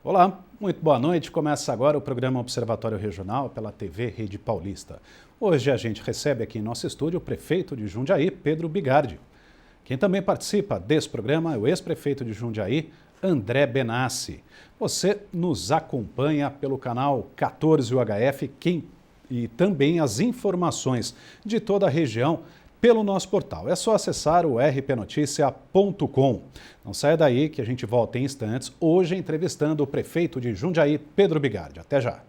Olá, muito boa noite. Começa agora o programa Observatório Regional pela TV Rede Paulista. Hoje a gente recebe aqui em nosso estúdio o prefeito de Jundiaí, Pedro Bigardi. Quem também participa desse programa é o ex-prefeito de Jundiaí, André Benassi. Você nos acompanha pelo canal 14 UHF e também as informações de toda a região pelo nosso portal. É só acessar o rpnoticia.com. Não saia daí que a gente volta em instantes, hoje entrevistando o prefeito de Jundiaí, Pedro Bigardi. Até já.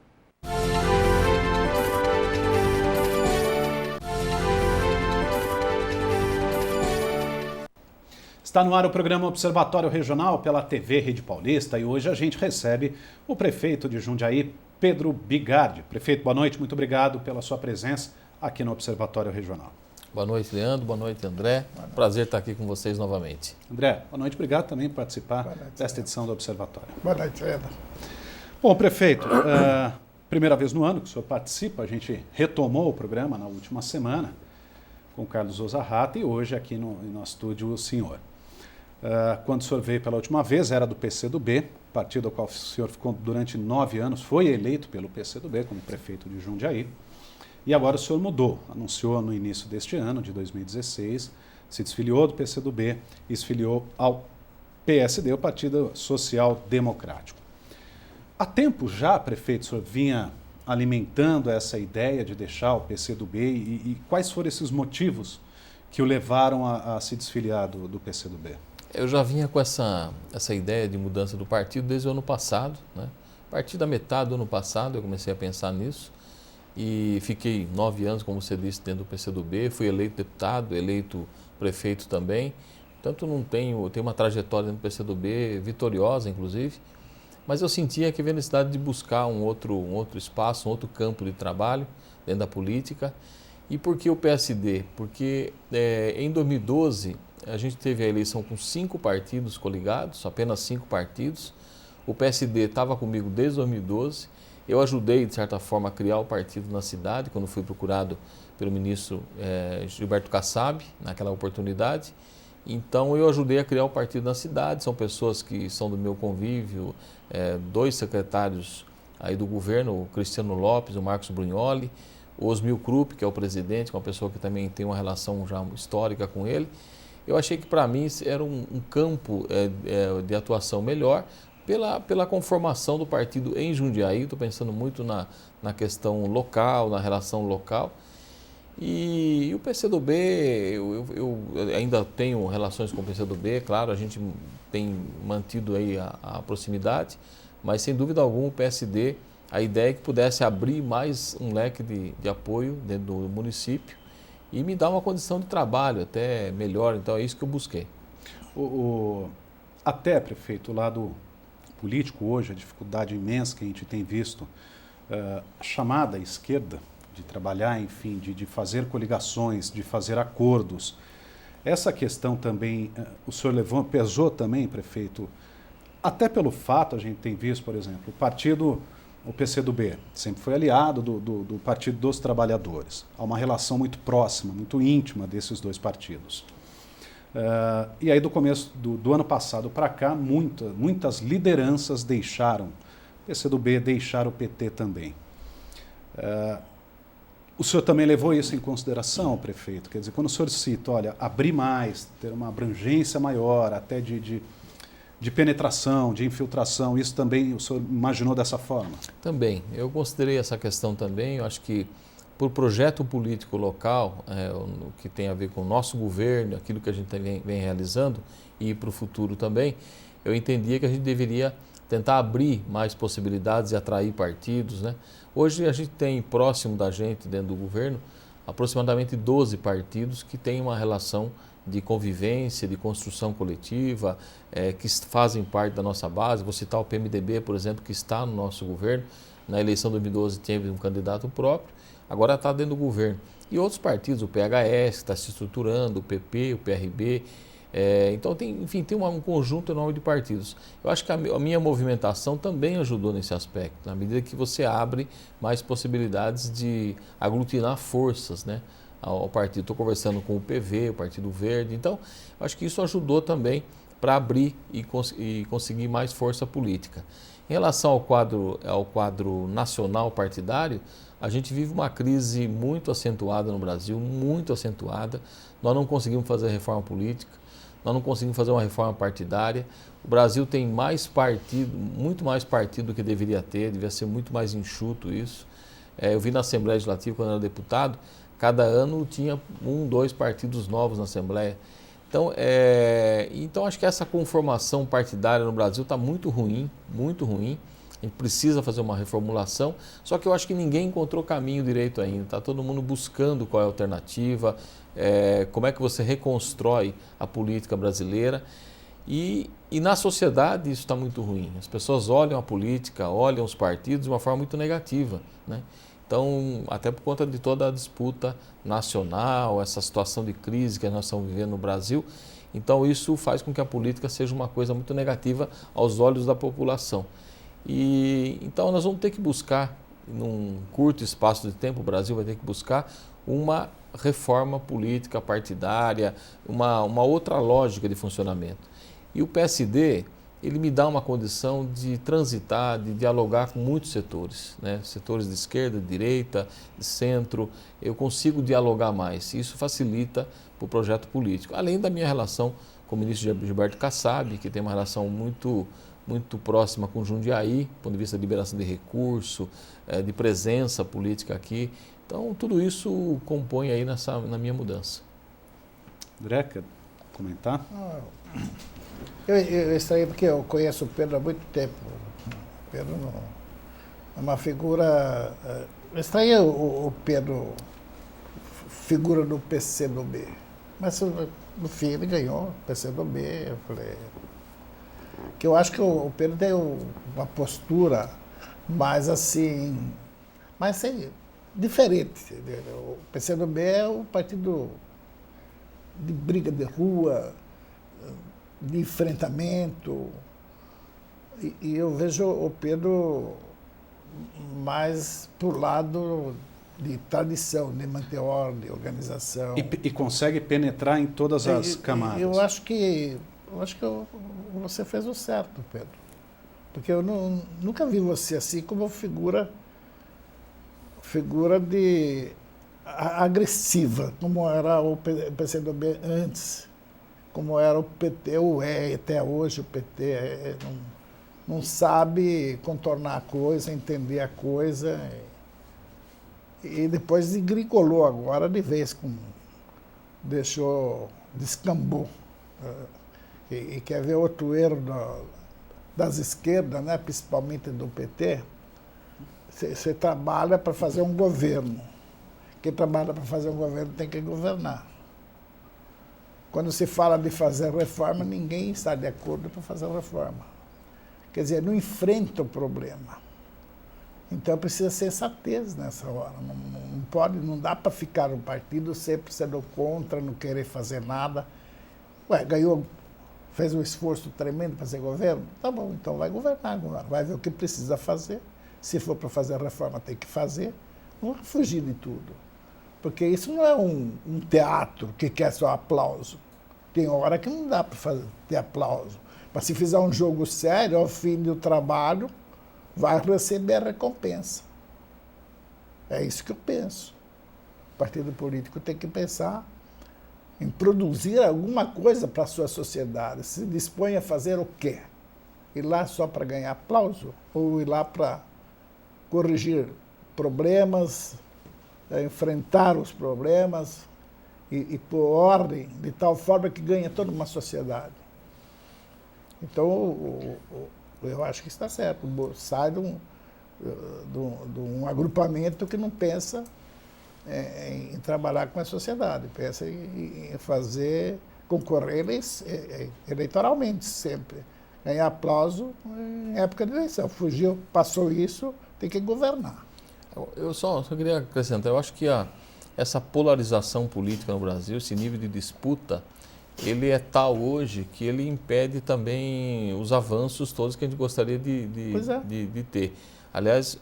Está no ar o programa Observatório Regional pela TV Rede Paulista e hoje a gente recebe o prefeito de Jundiaí, Pedro Bigardi. Prefeito, boa noite, muito obrigado pela sua presença aqui no Observatório Regional. Boa noite, Leandro. Boa noite, André. Prazer estar aqui com vocês novamente. André, boa noite. Obrigado também por participar desta edição do Observatório. Boa noite, Leandro. Bom, prefeito, primeira vez no ano que o senhor participa, a gente retomou o programa na última semana com o Carlos Ozarrata e hoje aqui no nosso estúdio o senhor. Quando o senhor veio pela última vez, era do PCdoB, partido ao qual o senhor ficou durante 9 anos, foi eleito pelo PCdoB como prefeito de Jundiaí. E agora o senhor mudou, anunciou no início deste ano, de 2016, se desfiliou do PCdoB e se filiou ao PSD, o Partido Social Democrático. Há tempo já, prefeito, o senhor vinha alimentando essa ideia de deixar o PCdoB e quais foram esses motivos que o levaram a se desfiliar do PCdoB? Eu já vinha com essa ideia de mudança do partido desde o ano passado, né? A partir da metade do ano passado eu comecei a pensar nisso. E fiquei 9 anos, como você disse, dentro do PCdoB, fui eleito deputado, eleito prefeito também. Portanto, tenho uma trajetória dentro do PCdoB vitoriosa, inclusive, mas eu sentia que havia necessidade de buscar um outro espaço, um outro campo de trabalho dentro da política. E por que o PSD? Porque em 2012 a gente teve a eleição com 5 partidos coligados, apenas 5 partidos. O PSD estava comigo desde 2012. Eu ajudei, de certa forma, a criar o partido na cidade, quando fui procurado pelo ministro Gilberto Kassab, naquela oportunidade. Então, eu ajudei a criar o partido na cidade. São pessoas que são do meu convívio, 2 secretários aí do governo, o Cristiano Lopes, o Marcos Brugnoli, o Osmil Krupp, que é o presidente, que é uma pessoa que também tem uma relação já histórica com ele. Eu achei que, para mim, era um campo de atuação melhor, pela conformação do partido em Jundiaí. Estou pensando muito na questão local, na relação local. E o PCdoB, eu ainda tenho relações com o PCdoB, claro, a gente tem mantido aí a proximidade, mas sem dúvida alguma o PSD, a ideia é que pudesse abrir mais um leque de apoio dentro do município e me dar uma condição de trabalho até melhor, então é isso que eu busquei. Até, prefeito, o lado político hoje, a dificuldade imensa que a gente tem visto, a chamada esquerda de trabalhar, enfim, de fazer coligações, de fazer acordos. Essa questão também, o senhor pesou também, prefeito, até pelo fato, a gente tem visto, por exemplo, o PCdoB sempre foi aliado do Partido dos Trabalhadores. Há uma relação muito próxima, muito íntima desses dois partidos. E aí do começo do ano passado para cá, muitas lideranças deixaram o PCdoB, deixaram o PT também. O senhor também levou isso em consideração, prefeito? Quer dizer, quando o senhor cita, olha, abrir mais, ter uma abrangência maior, até de penetração, de infiltração, isso também o senhor imaginou dessa forma? Também, eu considerei essa questão também. Eu acho que por projeto político local, o que tem a ver com o nosso governo, aquilo que a gente vem realizando e para o futuro também, eu entendia que a gente deveria tentar abrir mais possibilidades e atrair partidos, né? Hoje a gente tem próximo da gente, dentro do governo, aproximadamente 12 partidos que têm uma relação de convivência, de construção coletiva, que fazem parte da nossa base. Vou citar o PMDB, por exemplo, que está no nosso governo. Na eleição de 2012 teve um candidato próprio, agora está dentro do governo. E outros partidos, o PHS, que está se estruturando, o PP, o PRB. Então, tem um conjunto enorme de partidos. Eu acho que a minha movimentação também ajudou nesse aspecto, na medida que você abre mais possibilidades de aglutinar forças, né, ao partido. Estou conversando com o PV, o Partido Verde, então eu acho que isso ajudou também para abrir e conseguir mais força política. Em relação ao quadro nacional partidário, a gente vive uma crise muito acentuada no Brasil, muito acentuada. Nós não conseguimos fazer reforma política, nós não conseguimos fazer uma reforma partidária. O Brasil tem mais partido, muito mais partido do que deveria ter, devia ser muito mais enxuto isso. Eu vi na Assembleia Legislativa, quando eu era deputado, cada ano tinha 1, 2 partidos novos na Assembleia. Então acho que essa conformação partidária no Brasil está muito ruim, muito ruim. A gente precisa fazer uma reformulação, só que eu acho que ninguém encontrou caminho direito ainda. Está todo mundo buscando qual é a alternativa, como é que você reconstrói a política brasileira. E na sociedade isso está muito ruim. As pessoas olham a política, olham os partidos de uma forma muito negativa, né? Então, até por conta de toda a disputa nacional, essa situação de crise que nós estamos vivendo no Brasil, então isso faz com que a política seja uma coisa muito negativa aos olhos da população. E então nós vamos ter que buscar, num curto espaço de tempo, o Brasil vai ter que buscar uma reforma política partidária, uma outra lógica de funcionamento. E o PSD, ele me dá uma condição de transitar, de dialogar com muitos setores, né? Setores de esquerda, de direita, de centro. Eu consigo dialogar mais. Isso facilita para o projeto político. Além da minha relação com o ministro Gilberto Kassab, que tem uma relação muito próxima com Jundiaí, do ponto de vista de liberação de recurso, de presença política aqui. Então, tudo isso compõe aí na minha mudança. André, quer comentar? Eu estranhei porque eu conheço o Pedro há muito tempo. O Pedro é uma figura... Eu estranhei o Pedro, figura do PCdoB. Mas no fim ele ganhou o PCdoB. Eu falei... Que eu acho que o Pedro tem uma postura mais assim... mais assim, diferente. O PCdoB é um partido de briga de rua, de enfrentamento, e eu vejo o Pedro mais por lado de tradição, de manter ordem, organização. E consegue penetrar em todas as camadas. Eu acho que você fez o certo, Pedro, porque eu nunca vi você assim como figura de agressiva, como era o PCdoB antes. Como era o PT, até hoje o PT não sabe contornar a coisa, entender a coisa. E depois desgringolou agora de vez, descambou. E quer ver outro erro das esquerdas, né, principalmente do PT? Você trabalha para fazer um governo. Quem trabalha para fazer um governo tem que governar. Quando se fala de fazer reforma, ninguém está de acordo para fazer reforma. Quer dizer, não enfrenta o problema. Então precisa ser sensatez nessa hora. Não dá para ficar no partido sempre sendo contra, não querer fazer nada. Ganhou, fez um esforço tremendo para ser governo? Tá bom, então vai governar agora. Vai ver o que precisa fazer. Se for para fazer reforma, tem que fazer. Não vai fugir de tudo. Porque isso não é um teatro que quer só aplauso. Tem hora que não dá para ter aplauso. Mas se fizer um jogo sério, ao fim do trabalho, vai receber a recompensa. É isso que eu penso. O partido político tem que pensar em produzir alguma coisa para a sua sociedade. Se dispõe a fazer o quê? Ir lá só para ganhar aplauso? Ou ir lá para corrigir problemas, enfrentar os problemas e pôr ordem de tal forma que ganha toda uma sociedade. Então, eu acho que está certo. Sai de um agrupamento que não pensa em trabalhar com a sociedade, pensa em concorrer eleitoralmente sempre. Ganhar aplauso em época de eleição. Fugiu, passou isso, tem que governar. Eu só queria acrescentar, eu acho que essa polarização política no Brasil, esse nível de disputa, ele é tal hoje que ele impede também os avanços todos que a gente gostaria de ter. Aliás,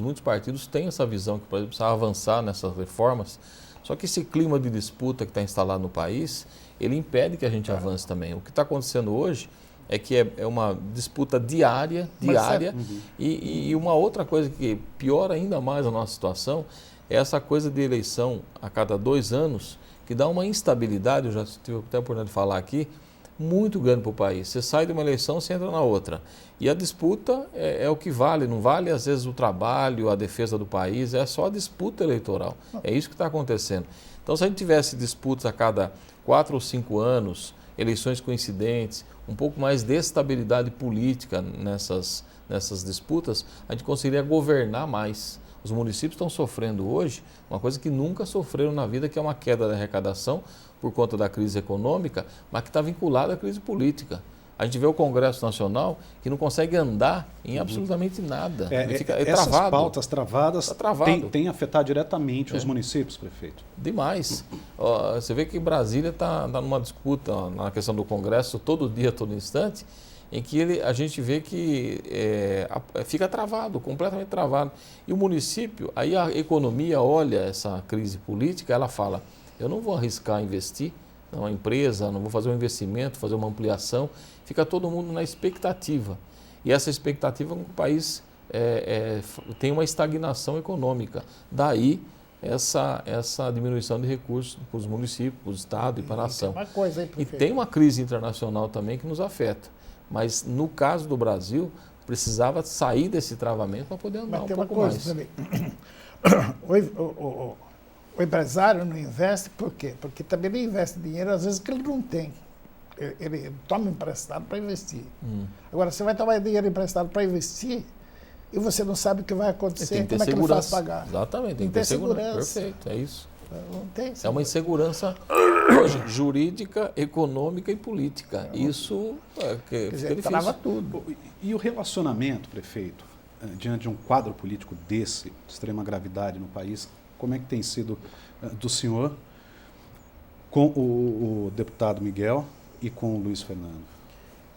muitos partidos têm essa visão que, por exemplo, precisa avançar nessas reformas, só que esse clima de disputa que está instalado no país, ele impede que a gente avance também. O que está acontecendo hoje é que é uma disputa diária, e uma outra coisa que piora ainda mais a nossa situação é essa coisa de eleição a cada 2 anos, que dá uma instabilidade, eu já tive até a oportunidade de falar aqui, muito grande para o país. Você sai de uma eleição, você entra na outra. E a disputa é o que vale, não vale às vezes o trabalho, a defesa do país, é só a disputa eleitoral. É isso que está acontecendo. Então, se a gente tivesse disputas a cada 4 ou 5 anos, eleições coincidentes, um pouco mais de estabilidade política nessas disputas, a gente conseguiria governar mais. Os municípios estão sofrendo hoje uma coisa que nunca sofreram na vida, que é uma queda da arrecadação por conta da crise econômica, mas que está vinculada à crise política. A gente vê o Congresso Nacional que não consegue andar em absolutamente nada. Essas travado. pautas travadas travado. têm afetado diretamente os municípios, prefeito? Demais. Você vê que Brasília está numa disputa na questão do Congresso todo dia, todo instante, em que a gente vê que fica travado, completamente travado. E o município, aí a economia olha essa crise política, ela fala, eu não vou arriscar investir numa empresa, não vou fazer um investimento, fazer uma ampliação. Fica todo mundo na expectativa. E essa expectativa é que o país tem uma estagnação econômica. Daí essa diminuição de recursos para os municípios, para o Estado e para a nação. E tem uma crise internacional também que nos afeta. Mas no caso do Brasil, precisava sair desse travamento para poder andar um pouco mais. O empresário não investe por quê? Porque também ele investe dinheiro, às vezes, que ele não tem. Ele toma emprestado para investir. Agora, você vai tomar dinheiro emprestado para investir e você não sabe o que vai acontecer, como é que ele faz pagar. Exatamente, tem que ter segurança. Perfeito, é isso. Não tem segurança. É uma insegurança hoje, jurídica, econômica e política. Isso quer dizer, trava tudo. E o relacionamento, prefeito, diante de um quadro político de extrema gravidade no país, como é que tem sido do senhor com o deputado Miguel e com o Luiz Fernando?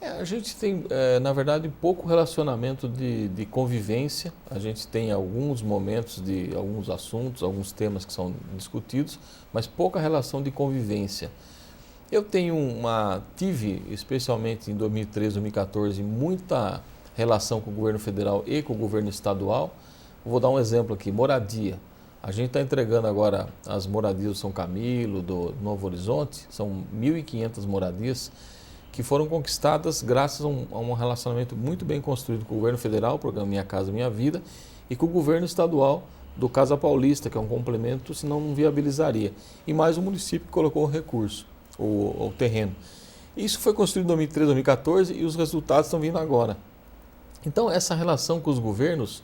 A gente tem, na verdade, pouco relacionamento de convivência. A gente tem alguns momentos de alguns assuntos, alguns temas que são discutidos, mas pouca relação de convivência. Eu tive, especialmente em 2013, 2014, muita relação com o governo federal e com o governo estadual. Vou dar um exemplo aqui, moradia. A gente está entregando agora as moradias do São Camilo, do Novo Horizonte, são 1.500 moradias que foram conquistadas graças a um relacionamento muito bem construído com o governo federal, o programa Minha Casa Minha Vida, e com o governo estadual do Casa Paulista, que é um complemento, senão não viabilizaria. E mais o município que colocou o recurso, o terreno. Isso foi construído em 2013, 2014 e os resultados estão vindo agora. Então, essa relação com os governos,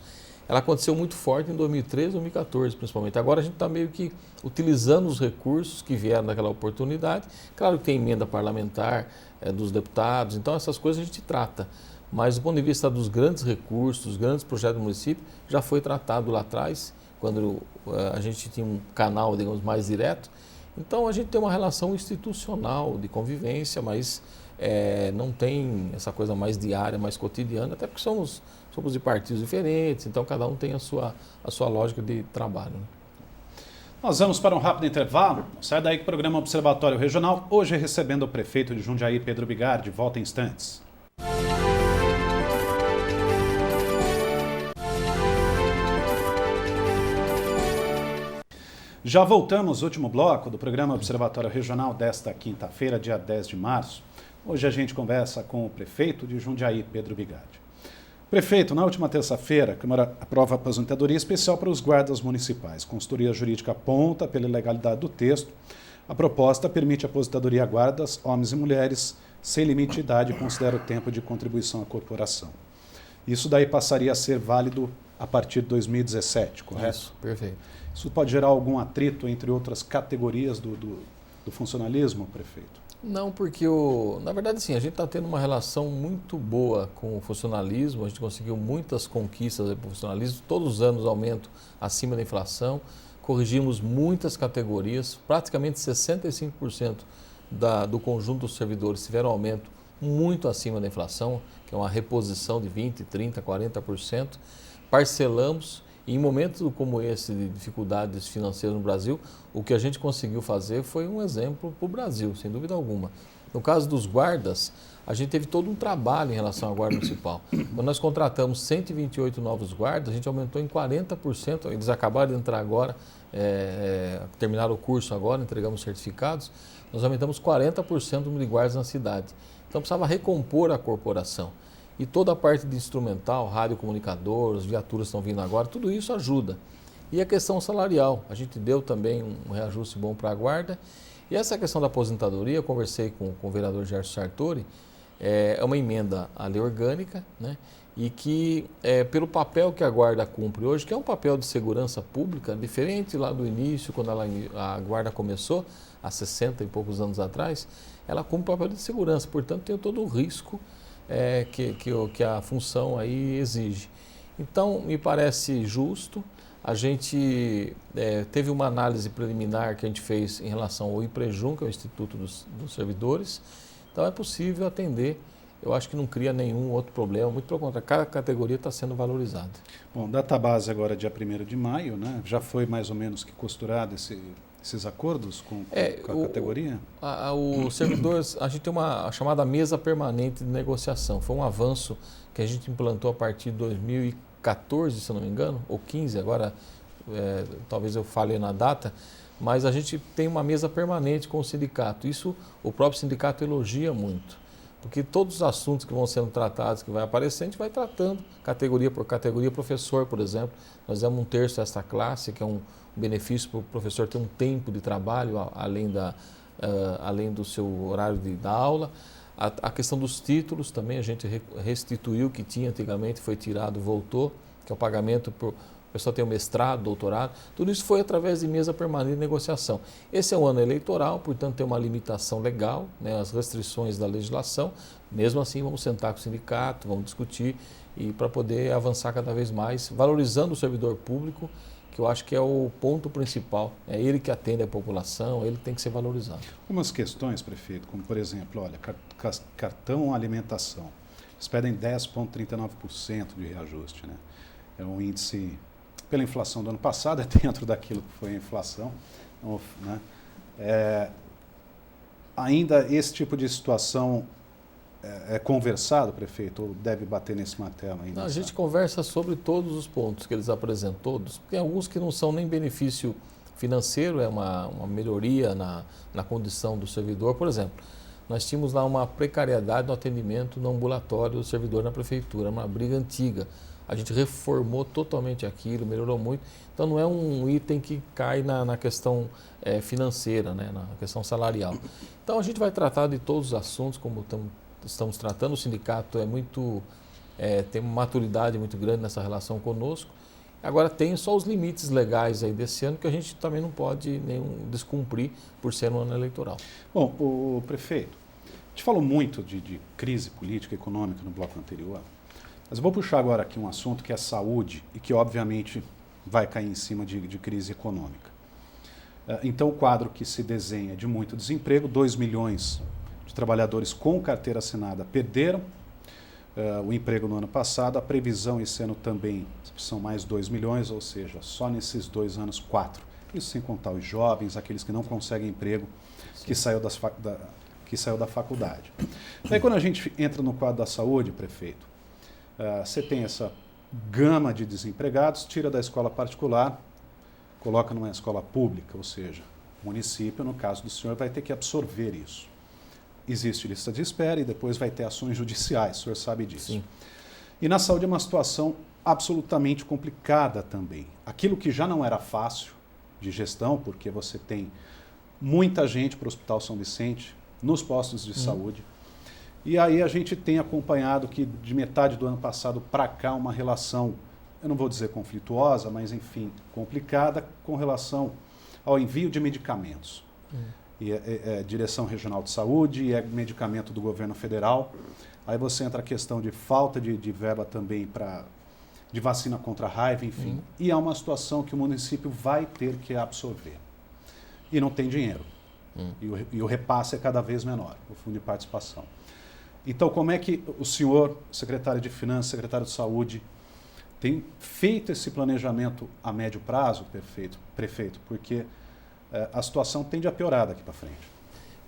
ela aconteceu muito forte em 2013, 2014, principalmente. Agora a gente está meio que utilizando os recursos que vieram daquela oportunidade. Claro que tem emenda parlamentar dos deputados, então essas coisas a gente trata. Mas do ponto de vista dos grandes recursos, dos grandes projetos do município, já foi tratado lá atrás, quando a gente tinha um canal, digamos, mais direto. Então a gente tem uma relação institucional de convivência, mas não tem essa coisa mais diária, mais cotidiana, até porque somos de partidos diferentes, então cada um tem a sua lógica de trabalho. Né? Nós vamos para um rápido intervalo. Sai daí que o programa Observatório Regional, hoje recebendo o prefeito de Jundiaí, Pedro Bigardi, volta em instantes. Já voltamos, último bloco do programa Observatório Regional desta quinta-feira, dia 10 de março. Hoje a gente conversa com o prefeito de Jundiaí, Pedro Bigardi. Prefeito, na última terça-feira, a Câmara aprova a aposentadoria especial para os guardas municipais. Consultoria jurídica aponta pela ilegalidade do texto. A proposta permite a aposentadoria a guardas, homens e mulheres, sem limite de idade e considera o tempo de contribuição à corporação. Isso daí passaria a ser válido a partir de 2017, correto? Isso, perfeito. Isso pode gerar algum atrito entre outras categorias do funcionalismo, prefeito? Não, porque, na verdade, sim, a gente está tendo uma relação muito boa com o funcionalismo, a gente conseguiu muitas conquistas para o funcionalismo, todos os anos aumento acima da inflação, corrigimos muitas categorias, praticamente 65% do conjunto dos servidores tiveram aumento muito acima da inflação, que é uma reposição de 20%, 30%, 40%, parcelamos E em momentos como esse de dificuldades financeiras no Brasil, o que a gente conseguiu fazer foi um exemplo para o Brasil, sem dúvida alguma. No caso dos guardas, a gente teve todo um trabalho em relação à Guarda Municipal. Quando nós contratamos 128 novos guardas, a gente aumentou em 40%, eles acabaram de entrar agora, terminaram o curso agora, entregamos certificados, nós aumentamos 40% o número de guardas na cidade. Então precisava recompor a corporação. E toda a parte de instrumental, radiocomunicador, as viaturas estão vindo agora, tudo isso ajuda. E a questão salarial, a gente deu também um reajuste bom para a guarda. E essa questão da aposentadoria, eu conversei com o vereador Gerson Sartori, é uma emenda à lei orgânica, né? E que, pelo papel que a guarda cumpre hoje, que é um papel de segurança pública, diferente lá do início, quando a guarda começou, há 60 e poucos anos atrás, ela cumpre o papel de segurança, portanto tem todo o risco que a função aí exige. Então, me parece justo. A gente teve uma análise preliminar que a gente fez em relação ao IPREJUM, que é o Instituto dos Servidores. Então, é possível atender. Eu acho que não cria nenhum outro problema. Muito pelo contrário, cada categoria está sendo valorizada. Bom, database agora dia 1º de maio, né? Já foi mais ou menos que costurado esses acordos com a categoria? Os servidores, a gente tem a chamada mesa permanente de negociação. Foi um avanço que a gente implantou a partir de 2014, se eu não me engano, ou 15, agora talvez eu falhe na data, mas a gente tem uma mesa permanente com o sindicato. Isso o próprio sindicato elogia muito, porque todos os assuntos que vão sendo tratados, que vai aparecer, a gente vai tratando categoria por categoria. Professor, por exemplo, nós damos 1/3 desta classe, que é um benefício para o professor ter um tempo de trabalho além do seu horário da aula. A questão dos títulos também a gente restituiu, que tinha antigamente, foi tirado, voltou, que é o pagamento por a pessoa ter um mestrado, doutorado. Tudo isso foi através de mesa permanente de negociação. Esse é um ano eleitoral, portanto tem uma limitação legal, né, as restrições da legislação. Mesmo assim, vamos sentar com o sindicato, vamos discutir e para poder avançar cada vez mais, valorizando o servidor público, que eu acho que é o ponto principal. É ele que atende a população, ele tem que ser valorizado. Algumas questões, prefeito, como por exemplo, olha, cartão alimentação. Eles pedem 10,39% de reajuste, né? É um índice, pela inflação do ano passado, é dentro daquilo que foi a inflação, né? Ainda esse tipo de situação é conversado, prefeito, ou deve bater nesse martelo ainda? A gente conversa sobre todos os pontos que eles apresentam, todos. Tem alguns que não são nem benefício financeiro, é uma melhoria na condição do servidor. Por exemplo, nós tínhamos lá uma precariedade no atendimento no ambulatório do servidor na prefeitura, uma briga antiga. A gente reformou totalmente aquilo, melhorou muito. Então não é um item que cai na questão financeira, né, na questão salarial. Então a gente vai tratar de todos os assuntos como estamos tratando. O sindicato tem uma maturidade muito grande nessa relação conosco. Agora tem só os limites legais aí desse ano que a gente também não pode descumprir por ser um ano eleitoral. Bom, o prefeito, a gente falou muito de crise política e econômica no bloco anterior, mas eu vou puxar agora aqui um assunto que é saúde e que obviamente vai cair em cima de crise econômica. Então o quadro que se desenha é de muito desemprego, 2 milhões de trabalhadores com carteira assinada perderam o emprego no ano passado, a previsão esse ano também são mais 2 milhões, ou seja, só nesses 2 anos, 4. Isso sem contar os jovens, aqueles que não conseguem emprego, que saiu da faculdade. Daí quando a gente entra no quadro da saúde, prefeito, você tem essa gama de desempregados, tira da escola particular, coloca numa escola pública, ou seja, o município, no caso do senhor, vai ter que absorver isso. Existe lista de espera e depois vai ter ações judiciais, o senhor sabe disso. Sim. E na saúde é uma situação absolutamente complicada também. Aquilo que já não era fácil de gestão, porque você tem muita gente para o Hospital São Vicente, nos postos de saúde, e aí a gente tem acompanhado que de metade do ano passado para cá uma relação, eu não vou dizer conflituosa, mas enfim, complicada com relação ao envio de medicamentos. E é Direção Regional de Saúde e é medicamento do governo federal. Aí você entra a questão de falta de verba também de vacina contra a raiva, enfim. E é uma situação que o município vai ter que absorver. E não tem dinheiro. E o repasse é cada vez menor, o fundo de participação. Então, como é que o senhor, secretário de Finanças, secretário de Saúde, tem feito esse planejamento a médio prazo, prefeito, porque a situação tende a piorar daqui para frente.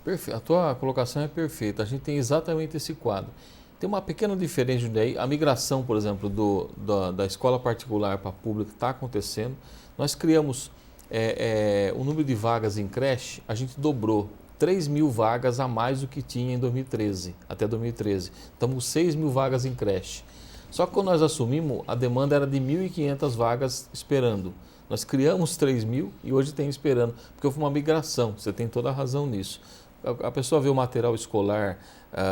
Perfeito. A tua colocação é perfeita. A gente tem exatamente esse quadro. Tem uma pequena diferença daí. A migração, por exemplo, da escola particular para a pública está acontecendo. Nós criamos o número de vagas em creche, a gente dobrou 3.000 vagas a mais do que tinha em 2013, até 2013. Estamos com 6.000 vagas em creche. Só que quando nós assumimos, a demanda era de 1.500 vagas esperando. Nós criamos 3.000 e hoje tem esperando, porque houve uma migração, você tem toda a razão nisso. A pessoa vê o material escolar,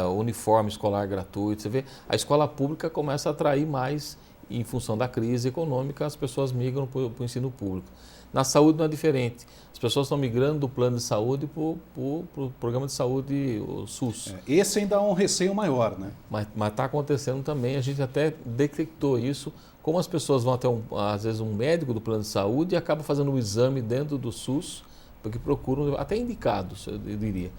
o uniforme escolar gratuito, você vê, a escola pública começa a atrair mais, em função da crise econômica, as pessoas migram para o ensino público. Na saúde não é diferente. As pessoas estão migrando do plano de saúde para o programa de saúde, o SUS. Esse ainda é um receio maior, né? Mas está acontecendo também, a gente até detectou isso, como as pessoas vão até, às vezes, um médico do plano de saúde e acabam fazendo um exame dentro do SUS, porque procuram, até indicados, eu diria.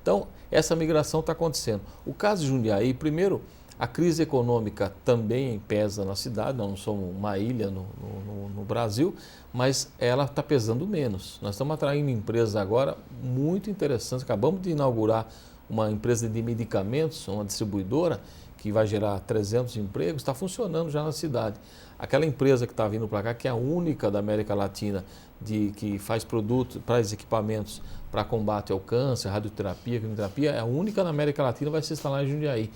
Então, essa migração está acontecendo. O caso de Jundiaí, primeiro, a crise econômica também pesa na cidade, nós não somos uma ilha no Brasil, mas ela está pesando menos. Nós estamos atraindo empresas agora muito interessantes. Acabamos de inaugurar uma empresa de medicamentos, uma distribuidora, que vai gerar 300 empregos, está funcionando já na cidade. Aquela empresa que está vindo para cá, que é a única da América Latina que faz produtos, faz equipamentos para combate ao câncer, radioterapia, quimioterapia, é a única na América Latina, vai se instalar em Jundiaí.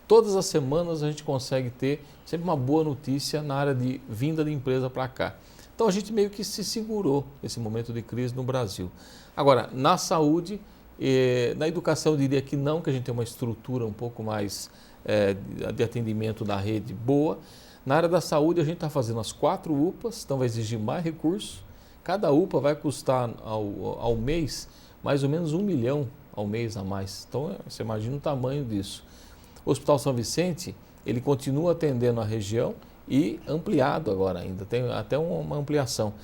Todas as semanas a gente consegue ter sempre uma boa notícia na área de vinda de empresa para cá. Então a gente meio que se segurou nesse momento de crise no Brasil. Agora, na saúde, na educação eu diria que não, que a gente tem uma estrutura um pouco mais de atendimento da rede boa. Na área da saúde a gente está fazendo as 4 UPAs, então vai exigir mais recursos. Cada UPA vai custar ao mês mais ou menos 1 milhão ao mês a mais. Então você imagina o tamanho disso. O Hospital São Vicente, ele continua atendendo a região e ampliado agora ainda, tem até uma ampliação.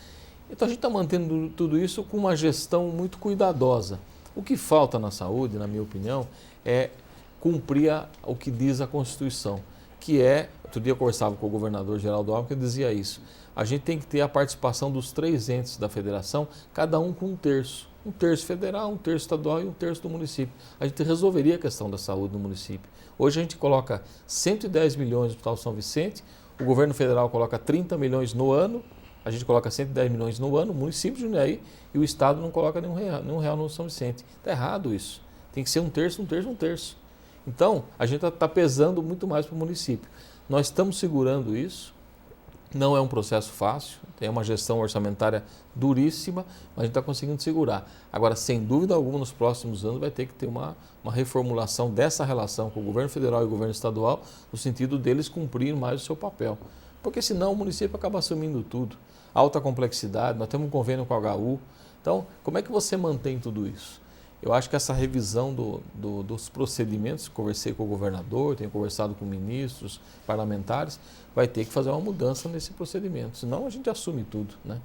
Então a gente está mantendo tudo isso com uma gestão muito cuidadosa. O que falta na saúde, na minha opinião, é cumprir o que diz a Constituição, que é, outro dia eu conversava com o governador Geraldo Alckmin, que dizia isso, a gente tem que ter a participação dos 3 entes da federação, cada um com 1/3. 1/3 federal, 1/3 estadual e 1/3 do município. A gente resolveria a questão da saúde no município. Hoje a gente coloca 110 milhões no Hospital São Vicente, o governo federal coloca 30 milhões no ano, a gente coloca 110 milhões no ano, o município de Jundiaí, e o Estado não coloca nenhum real no São Vicente. Está errado isso. Tem que ser 1/3, 1/3, 1/3. Então, a gente está pesando muito mais para o município. Nós estamos segurando isso, não é um processo fácil, tem uma gestão orçamentária duríssima, mas a gente está conseguindo segurar. Agora, sem dúvida alguma, nos próximos anos vai ter que ter uma reformulação dessa relação com o governo federal e o governo estadual, no sentido deles cumprirem mais o seu papel. Porque senão o município acaba assumindo tudo. Alta complexidade, nós temos um convênio com a HU. Então, como é que você mantém tudo isso? Eu acho que essa revisão dos procedimentos, conversei com o governador, tenho conversado com ministros, parlamentares, vai ter que fazer uma mudança nesse procedimento, senão a gente assume tudo, né?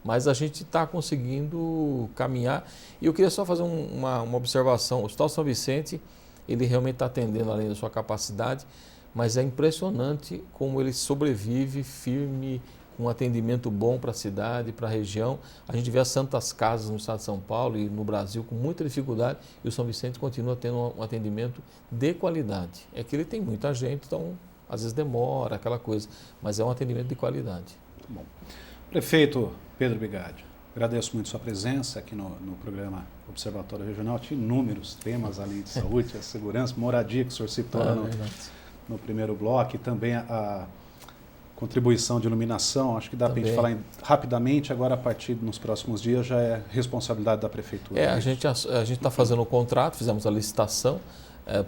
Mas a gente está conseguindo caminhar. E eu queria só fazer uma observação. O Hospital São Vicente, ele realmente está atendendo além da sua capacidade, mas é impressionante como ele sobrevive firme, com um atendimento bom para a cidade, para a região. A gente vê as santas casas no estado de São Paulo e no Brasil com muita dificuldade e o São Vicente continua tendo um atendimento de qualidade. É que ele tem muita gente, então às vezes demora, aquela coisa, mas é um atendimento de qualidade. Muito bom. Prefeito Pedro Bigatti, agradeço muito sua presença aqui no programa Observatório Regional. Tinha inúmeros temas além de saúde, a segurança, moradia, que o senhor citou no primeiro bloco, e também a contribuição de iluminação. Acho que dá para a gente falar rapidamente, agora a partir dos próximos dias já é responsabilidade da Prefeitura. A gente está fazendo o contrato, fizemos a licitação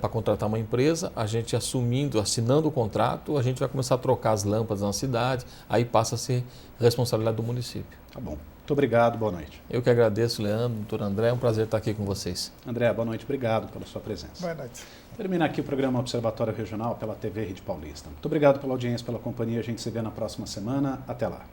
para contratar uma empresa, a gente assinando o contrato, a gente vai começar a trocar as lâmpadas na cidade, aí passa a ser responsabilidade do município. Tá bom. Muito obrigado, boa noite. Eu que agradeço, Leandro, doutor André, é um prazer estar aqui com vocês. André, boa noite, obrigado pela sua presença. Boa noite. Termina aqui o programa Observatório Regional pela TV Rede Paulista. Muito obrigado pela audiência, pela companhia. A gente se vê na próxima semana. Até lá.